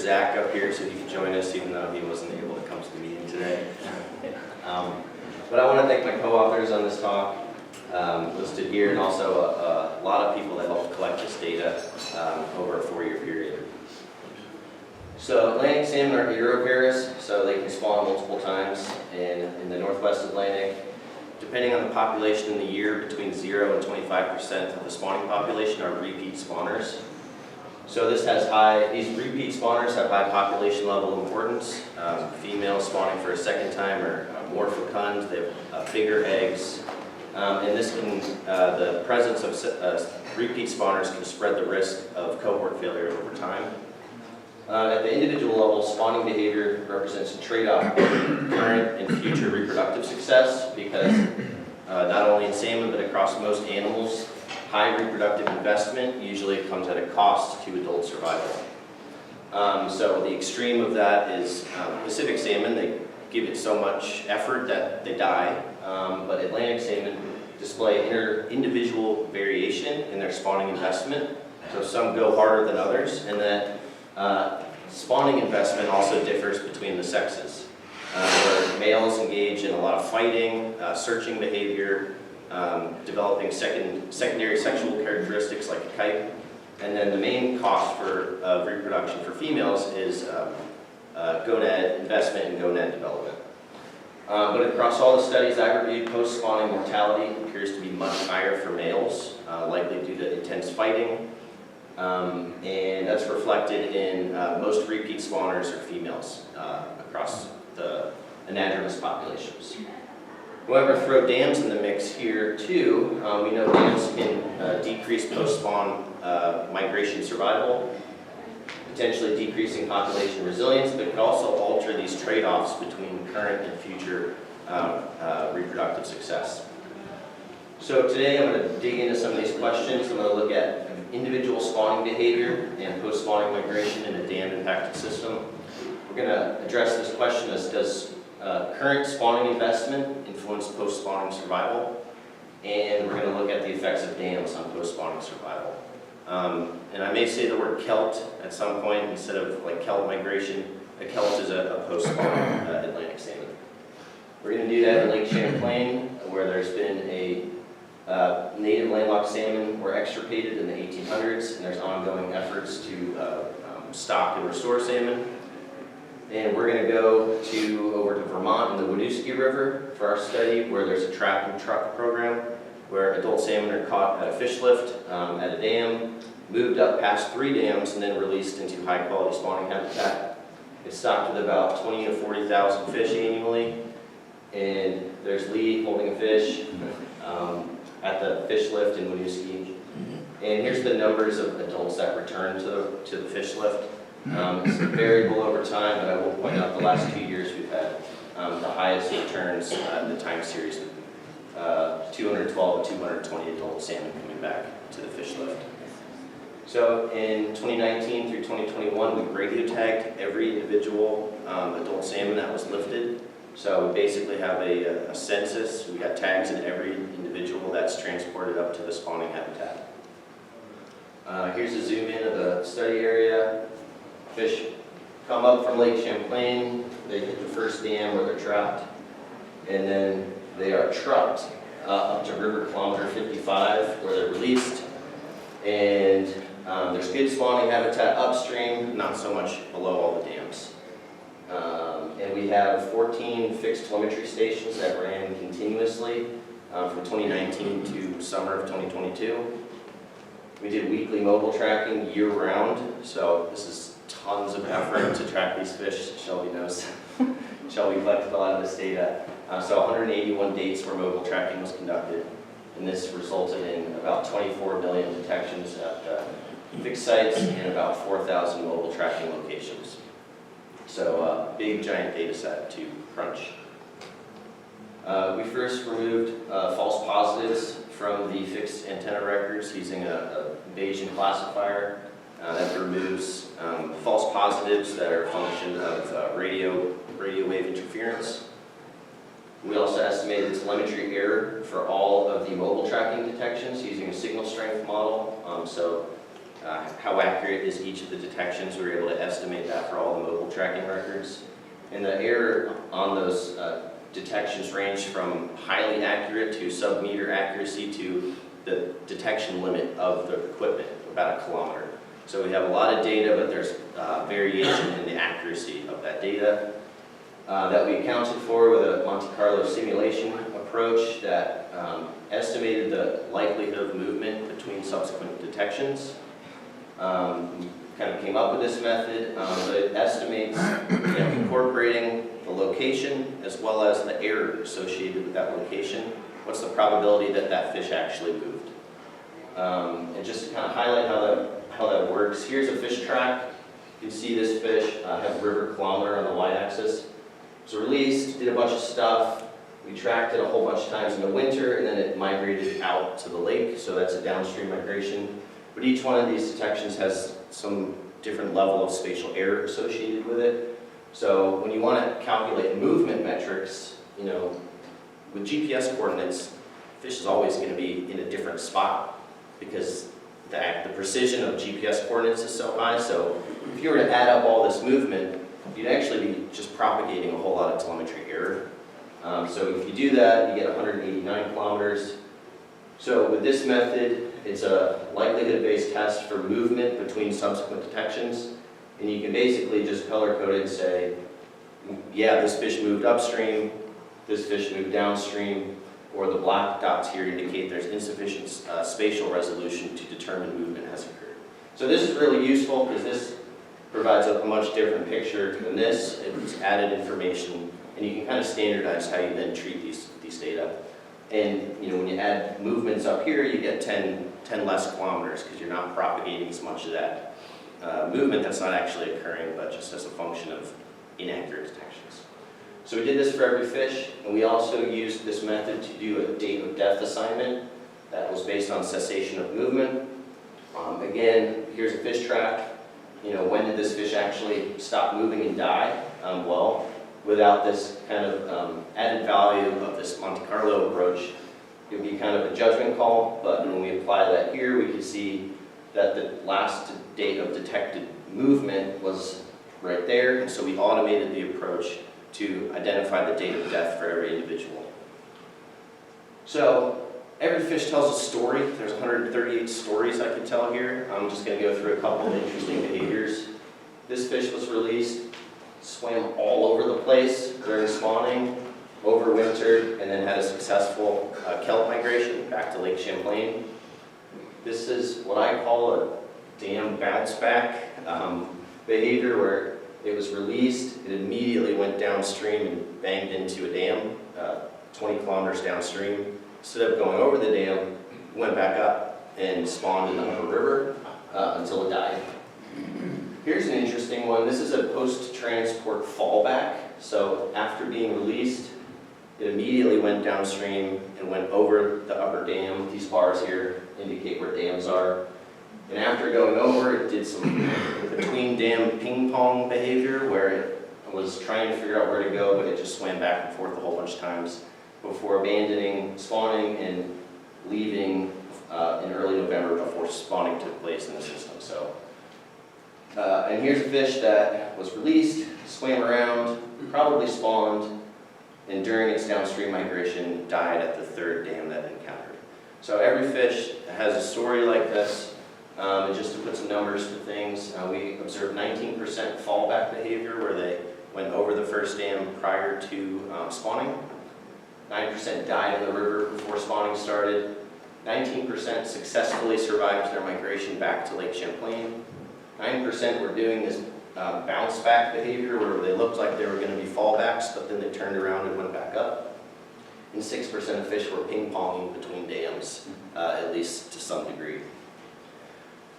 Zach up here so he can join us, even though he wasn't able to come to the meeting today. But I want to thank my co-authors on this talk, listed here, and also a lot of people that helped collect this data over a 4-year period. So Atlantic salmon are aerovivorous, so they can spawn multiple times in the Northwest Atlantic. Depending on the population in the year, between 0 and 25% of the spawning population are repeat spawners. So this has these repeat spawners have high population level importance. Females spawning for a second time are more fecund, they have bigger eggs. And this can, the presence of repeat spawners can spread the risk of cohort failure over time. At the individual level, spawning behavior represents a trade-off between current and future reproductive success because not only in salmon but across most animals, high reproductive investment usually comes at a cost to adult survival. So the extreme of that is Pacific salmon. They give it so much effort that they die, but Atlantic salmon display individual variation in their spawning investment. So some go harder than others, and that spawning investment also differs between the sexes, where males engage in a lot of fighting, searching behavior, developing secondary sexual characteristics like a kite, and then the main cost for reproduction for females is gonad investment and gonad development. But across all the studies I've reviewed, post-spawning mortality appears to be much higher for males, likely due to intense fighting. And that's reflected in most repeat spawners are females across the anadromous populations. However, throw dams in the mix here too. We know dams can decrease post-spawn migration survival, potentially decreasing population resilience, but it can also alter these trade-offs between current and future reproductive success. So today I'm going to dig into some of these questions. I'm going to look at individual spawning behavior and post-spawning migration in a dam-impacted system. We're going to address this question as does current spawning investment influence post-spawning survival? And we're going to look at the effects of dams on post-spawning survival. And I may say the word kelp at some point instead of like kelp migration. A kelp is a post-spawning Atlantic salmon. We're going to do that in Lake Champlain, where there's been a native landlocked salmon were extirpated in the 1800s, and there's ongoing efforts to stock and restore salmon. And we're going to go over to Vermont in the Winooski River for our study, where there's a trap and truck program where adult salmon are caught at a fish lift at a dam, moved up past 3 dams, and then released into high-quality spawning habitat. It's stocked with about 20 to 40,000 fish annually, and there's Lee holding a fish at the fish lift in Winooski. And here's the numbers of adults that return to the fish lift. It's variable over time, but I will point out the last 2 years we've had the highest returns in the time series, 212 and 220 adult salmon coming back to the fish lift. So in 2019 through 2021, we radio tagged every individual adult salmon that was lifted. So we basically have a census. We got tags in every individual that's transported up to the spawning habitat. Here's a zoom in of the study area. Fish come up from Lake Champlain. They hit the first dam where they're trapped, and then they are trucked up to river kilometer 55 where they're released. And there's good spawning habitat upstream, not so much below all the dams. And we have 14 fixed telemetry stations that ran continuously from 2019 to summer of 2022. We did weekly mobile tracking year-round, so this is tons of effort to track these fish. Shelby knows. Shelby collected a lot of this data. So 181 dates where mobile tracking was conducted, and this resulted in about 24 million detections at fixed sites and about 4,000 mobile tracking locations. So big giant data set to crunch. We first removed false positives from the fixed antenna records using a Bayesian classifier that removes false positives that are a function of radio wave interference. We also estimated telemetry error for all of the mobile tracking detections using a signal strength model. So how accurate is each of the detections. We were able to estimate that for all the mobile tracking records. And the error on those detections range from highly accurate to sub-meter accuracy to the detection limit of the equipment, about 1 kilometer. So we have a lot of data, but there's variation in the accuracy of that data that we accounted for with a Monte Carlo simulation approach that estimated the likelihood of movement between subsequent detections. We kind of came up with this method, but it estimates incorporating the location as well as the error associated with that location. What's the probability that that fish actually moved? And just to kind of highlight how that works, here's a fish track. You can see this fish has river kilometer on the y-axis. It was released, did a bunch of stuff. We tracked it a whole bunch of times in the winter, and then it migrated out to the lake, so that's a downstream migration. But each one of these detections has some different level of spatial error associated with it. So when you want to calculate movement metrics, with GPS coordinates, fish is always going to be in a different spot because the precision of GPS coordinates is so high. So if you were to add up all this movement, you'd actually be just propagating a whole lot of telemetry error. So if you do that, you get 189 kilometers. So with this method, it's a likelihood-based test for movement between subsequent detections. And you can basically just color code it and say, yeah, this fish moved upstream, this fish moved downstream, or the black dots here indicate there's insufficient spatial resolution to determine movement has occurred. So this is really useful because this provides a much different picture than this. It's added information, and you can kind of standardize how you then treat these data. And when you add movements up here, you get 10 less kilometers because you're not propagating as much of that movement that's not actually occurring, but just as a function of inaccurate detections. So we did this for every fish, and we also used this method to do a date of death assignment that was based on cessation of movement. Again, here's a fish track. When did this fish actually stop moving and die? Well, without this kind of added value of this Monte Carlo approach, it would be kind of a judgment call, but when we apply that here, we can see that the last date of detected movement was right there, and so we automated the approach to identify the date of death for every individual. So every fish tells a story. There's 138 stories I could tell here. I'm just going to go through a couple of interesting behaviors. This fish was released, swam all over the place during spawning, overwintered, and then had a successful kelp migration back to Lake Champlain. This is what I call a dam bounce back behavior where it was released, it immediately went downstream and banged into a dam 20 kilometers downstream. Instead of going over the dam, it went back up and spawned in the upper river until it died. Here's an interesting one. This is a post-transport fallback. So after being released, it immediately went downstream and went over the upper dam. These bars here indicate where dams are. And after going over, it did some between dam ping pong behavior where it was trying to figure out where to go, but it just swam back and forth a whole bunch of times before abandoning spawning and leaving in early November before spawning took place in the system. So, and here's a fish that was released, swam around, probably spawned, and during its downstream migration died at the third dam that it encountered. So every fish has a story like this. And just to put some numbers to things, we observed 19% fallback behavior where they went over the first dam prior to spawning. 9% died in the river before spawning started. 19% successfully survived their migration back to Lake Champlain. 9% were doing this bounce back behavior where they looked like they were going to be fallbacks, but then they turned around and went back up. And 6% of fish were ping-ponging between dams, at least to some degree.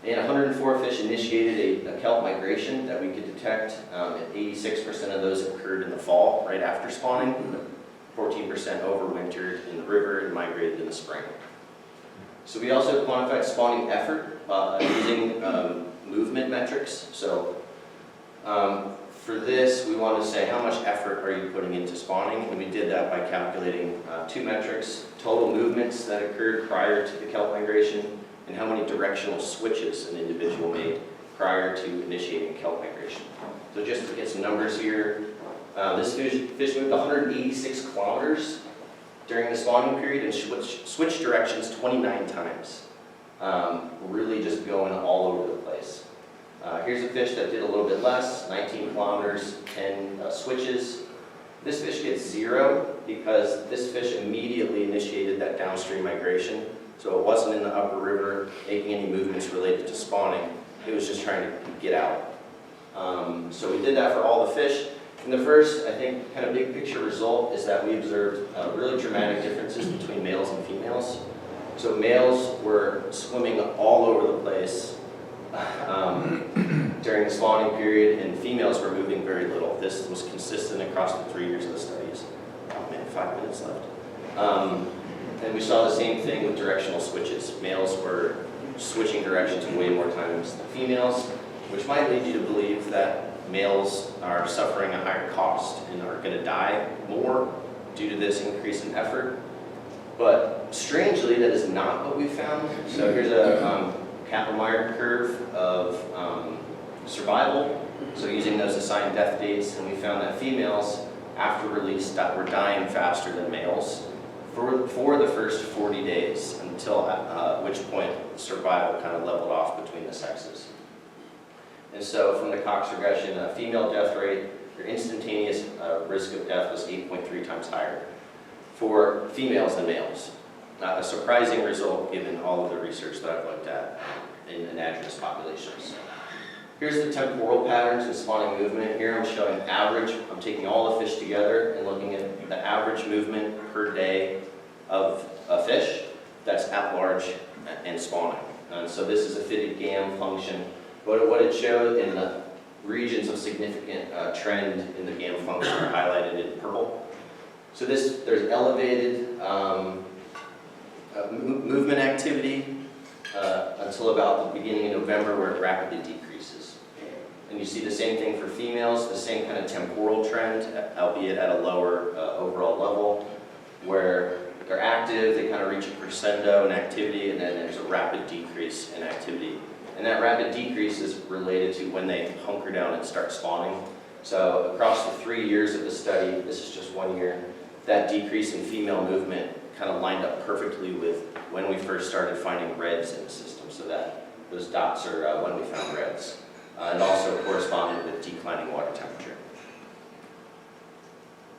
And 104 fish initiated a kelp migration that we could detect. 86% of those occurred in the fall, right after spawning. 14% overwintered in the river and migrated in the spring. So we also quantified spawning effort using movement metrics. So for this, we want to say how much effort are you putting into spawning, and we did that by calculating two metrics: total movements that occurred prior to the kelp migration and how many directional switches an individual made prior to initiating kelp migration. So just to get some numbers here, this fish moved 186 kilometers during the spawning period and switched directions 29 times. Really just going all over the place. Here's a fish that did a little bit less, 19 kilometers, 10 switches. This fish gets 0 because this fish immediately initiated that downstream migration. So it wasn't in the upper river making any movements related to spawning. It was just trying to get out. So we did that for all the fish. And the first, I think, kind of big picture result is that we observed really dramatic differences between males and females. So males were swimming all over the place during the spawning period, and females were moving very little. This was consistent across the 3 years of the studies. Oh man, 5 minutes left. And we saw the same thing with directional switches. Males were switching directions way more times than females, which might lead you to believe that males are suffering a higher cost and are going to die more due to this increase in effort. But strangely, that is not what we found. So here's a Kaplan-Meier curve of survival. So using those assigned death dates, and we found that females, after release, were dying faster than males for the first 40 days, until at which point survival kind of leveled off between the sexes. And so from the Cox regression, female death rate, your instantaneous risk of death was 8.3 times higher for females than males. A surprising result given all of the research that I've looked at in anadromous populations. Here's the temporal patterns in spawning movement. Here I'm showing average. I'm taking all the fish together and looking at the average movement per day of a fish that's at large and spawning. And so this is a fitted GAM function. What it showed in the regions of significant trend in the GAM function are highlighted in purple. So there's elevated movement activity until about the beginning of November, where it rapidly decreases. And you see the same thing for females, the same kind of temporal trend, albeit at a lower overall level, where they're active, they kind of reach a crescendo in activity, and then there's a rapid decrease in activity. And that rapid decrease is related to when they hunker down and start spawning. So across the 3 years of the study, this is just 1 year, that decrease in female movement kind of lined up perfectly with when we first started finding reds in the system. So that those dots are when we found reds. It also corresponded with declining water temperature.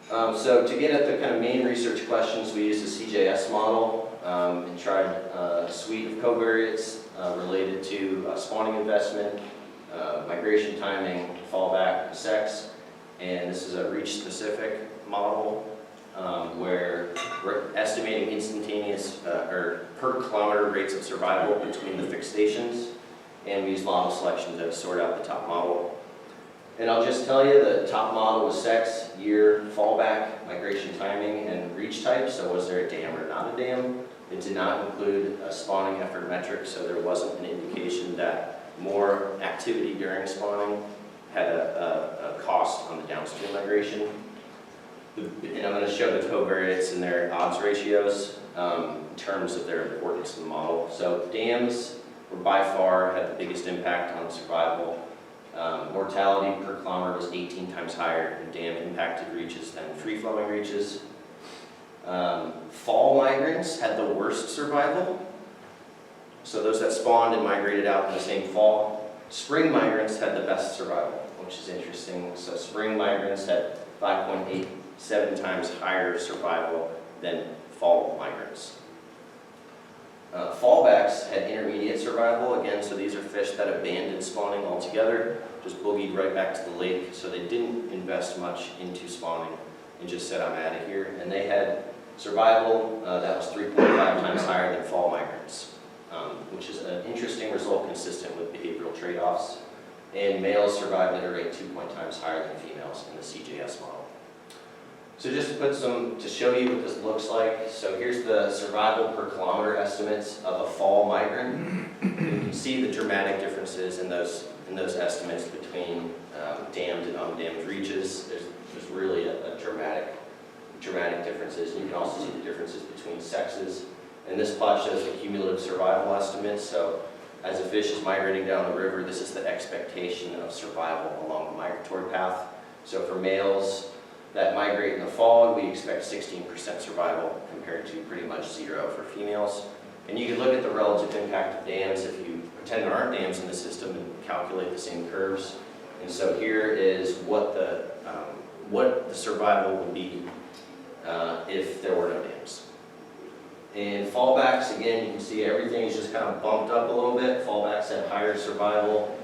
So to get at the kind of main research questions, we used a CJS model and tried a suite of covariates related to spawning investment, migration timing, fallback, sex, and this is a reach-specific model where we're estimating instantaneous or per kilometer rates of survival between the fixed stations, and we use model selection to sort out the top model. And I'll just tell you, the top model was sex, year, fallback, migration timing, and reach type. So was there a dam or not a dam? It did not include a spawning effort metric, so there wasn't an indication that more activity during spawning had a cost on the downstream migration. And I'm going to show the covariates and their odds ratios in terms of their importance in the model. So dams were by far had the biggest impact on survival. Mortality per kilometer was 18 times higher in dam-impacted reaches than free-flowing reaches. Fall migrants had the worst survival. So those that spawned and migrated out in the same fall. Spring migrants had the best survival, which is interesting. So spring migrants had 5.87 times higher survival than fall migrants. Fallbacks had intermediate survival, again, so these are fish that abandoned spawning altogether, just boogied right back to the lake, so they didn't invest much into spawning and just said, I'm out of here. And they had survival that was 3.5 times higher than fall migrants, which is an interesting result consistent with behavioral trade-offs. And males survived at a rate 2 times higher than females in the CJS model. So just to put to show you what this looks like, so here's the survival per kilometer estimates of a fall migrant. You can see the dramatic differences in those estimates between dammed and undammed reaches. There's really a dramatic differences. And you can also see the differences between sexes And this plot shows the cumulative survival estimates. So as a fish is migrating down the river, this is the expectation of survival along the migratory path. So for males that migrate in the fall, we expect 16% survival compared to pretty much 0 for females. And you can look at the relative impact of dams if you pretend there aren't dams in the system and calculate the same curves. And so here is what the survival would be if there were no dams. And fallbacks, again, you can see everything is just kind of bumped up a little bit. Fallbacks have higher survival.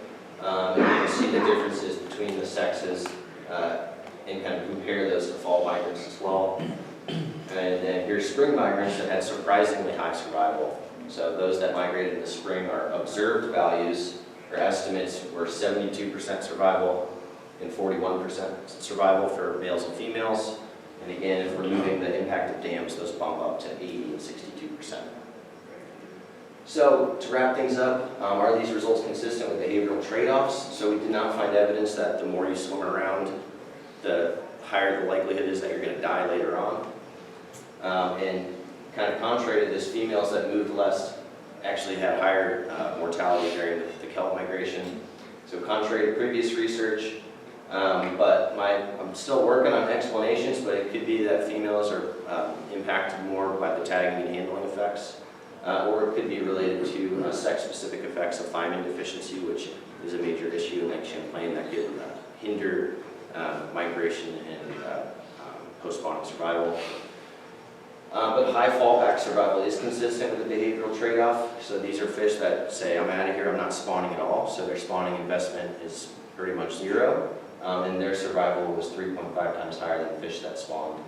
And you can see the differences between the sexes and kind of compare those to fall migrants as well. And then here's spring migrants that had surprisingly high survival. So those that migrated in the spring, our observed values or estimates were 72% survival and 41% survival for males and females. And again, if removing the impact of dams, those bump up to 80 and 62%. So to wrap things up, are these results consistent with behavioral trade-offs? So we did not find evidence that the more you swim around, the higher the likelihood is that you're going to die later on. And kind of contrary to this, females that moved less actually had higher mortality during the kelp migration. So contrary to previous research, but I'm still working on explanations, but it could be that females are impacted more by the tagging and handling effects, or it could be related to sex-specific effects of thiamine deficiency, which is a major issue in Lake Champlain that could hinder migration and post-spawning survival. But high fallback survival is consistent with the behavioral trade-off. So these are fish that say, I'm out of here, I'm not spawning at all. So their spawning investment is pretty much 0. And their survival was 3.5 times higher than fish that spawned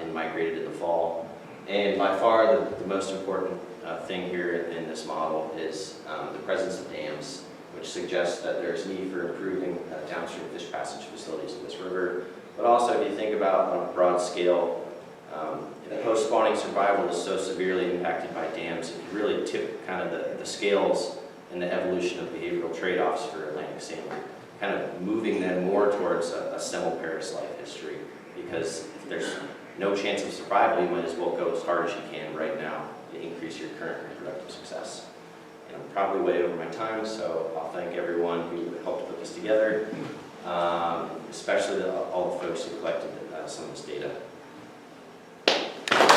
and migrated in the fall. And by far the most important thing here in this model is the presence of dams, which suggests that there's need for improving downstream fish passage facilities in this river. But also, if you think about on a broad scale, if post-spawning survival is so severely impacted by dams, it can really tip kind of the scales in the evolution of behavioral trade-offs for Atlantic salmon, kind of moving them more towards a semi-paris life history. Because if there's no chance of survival, you might as well go as hard as you can right now to increase your current reproductive success. And I'm probably way over my time, so I'll thank everyone who helped put this together, especially all the folks who collected some of this data.